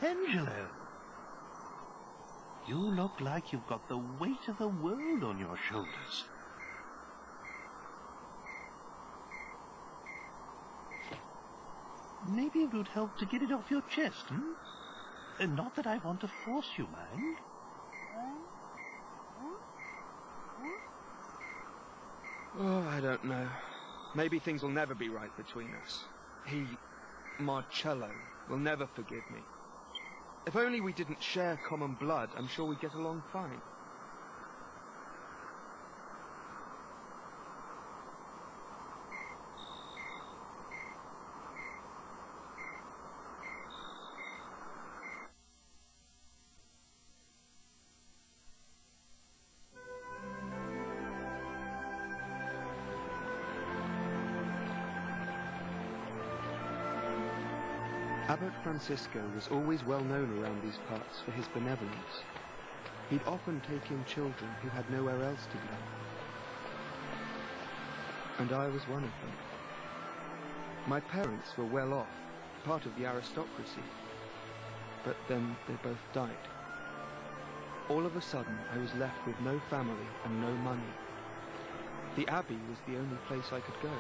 Angelo! You look like you've got the weight of the world on your shoulders. Maybe it would help to get it off your chest, hmm? Not that I want to force you, mind. Oh, I don't know. Maybe things will never be right between us. He, Marcello, will never forgive me. If only we didn't share common blood, I'm sure we'd get along fine. Abbot Francisco was always well known around these parts for his benevolence. He'd often take in children who had nowhere else to go. And I was one of them. My parents were well off, part of the aristocracy. But then they both died. All of a sudden, I was left with no family and no money. The abbey was the only place I could go.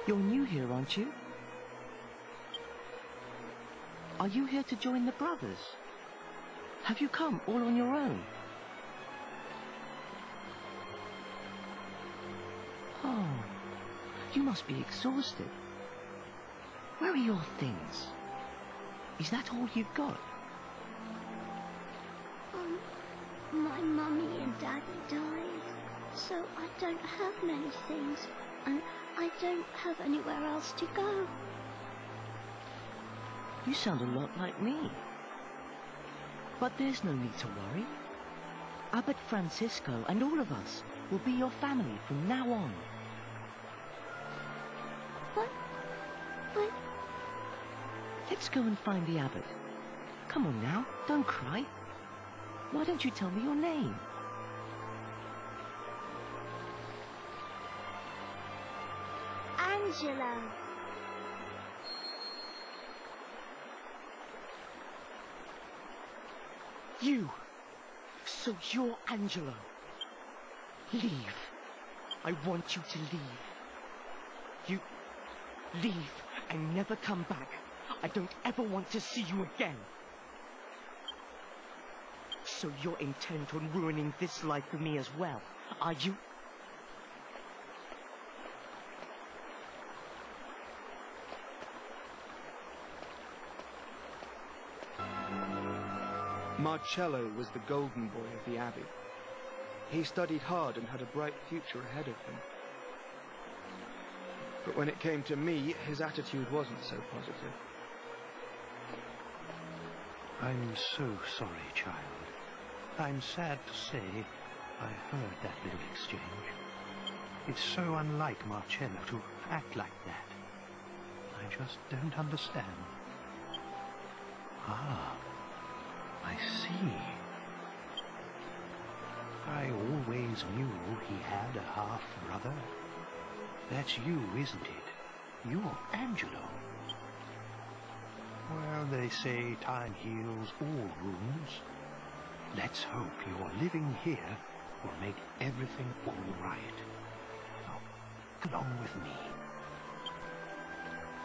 You're new here, aren't you? Are you here to join the brothers? Have you come all on your own? Oh, you must be exhausted. Where are your things? Is that all you've got? My mummy and daddy died, so I don't have many things, and I don't have anywhere else to go. You sound a lot like me. But there's no need to worry. Abbot Francisco and all of us will be your family from now on. But... Let's go and find the abbot. Come on now, don't cry. Why don't you tell me your name? Angelo. You! So you're Angelo. Leave. I want you to leave. You... leave and never come back. I don't ever want to see you again. So you're intent on ruining this life for me as well, are you? Marcello was the golden boy of the abbey. He studied hard and had a bright future ahead of him. But when it came to me, his attitude wasn't so positive. I'm so sorry, child. I'm sad to say I heard that little exchange. It's so unlike Marcello to act like that. I just don't understand. Ah, I see. I always knew he had a half-brother. That's you, isn't it? You're Angelo. Well, they say time heals all wounds. Let's hope your living here will make everything all right. Now, come along with me.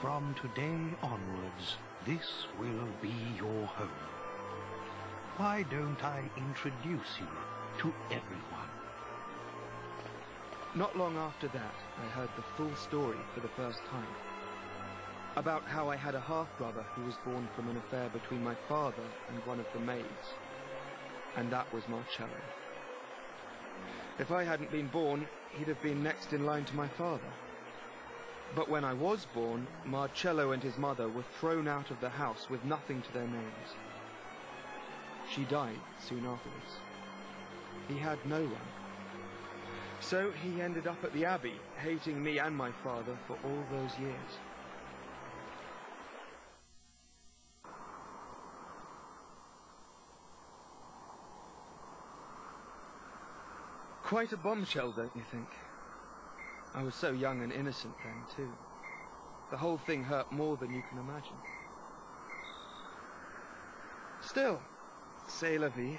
From today onwards, this will be your home. Why don't I introduce you to everyone? Not long after that, I heard the full story for the first time. About how I had a half-brother who was born from an affair between my father and one of the maids. And that was Marcello. If I hadn't been born, he'd have been next in line to my father. But when I was born, Marcello and his mother were thrown out of the house with nothing to their names. She died soon afterwards. He had no one. So he ended up at the abbey, hating me and my father for all those years. Quite a bombshell, don't you think? I was so young and innocent then, too. The whole thing hurt more than you can imagine. Still, c'est la vie.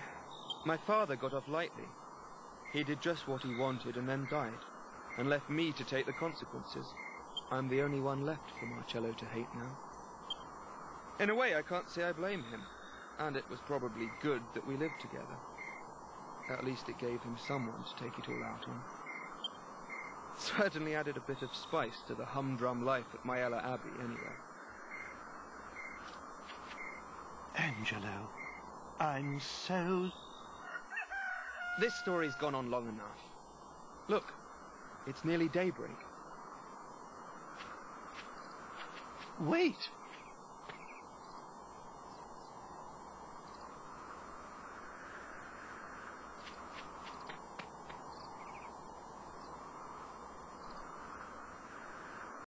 My father got off lightly. He did just what he wanted and then died, and left me to take the consequences. I'm the only one left for Marcello to hate now. In a way, I can't say I blame him, and it was probably good that we lived together. At least it gave him someone to take it all out on. Certainly added a bit of spice to the humdrum life at Myella Abbey, anyway. Angelo, I'm so... This story's gone on long enough. Look, it's nearly daybreak. Wait!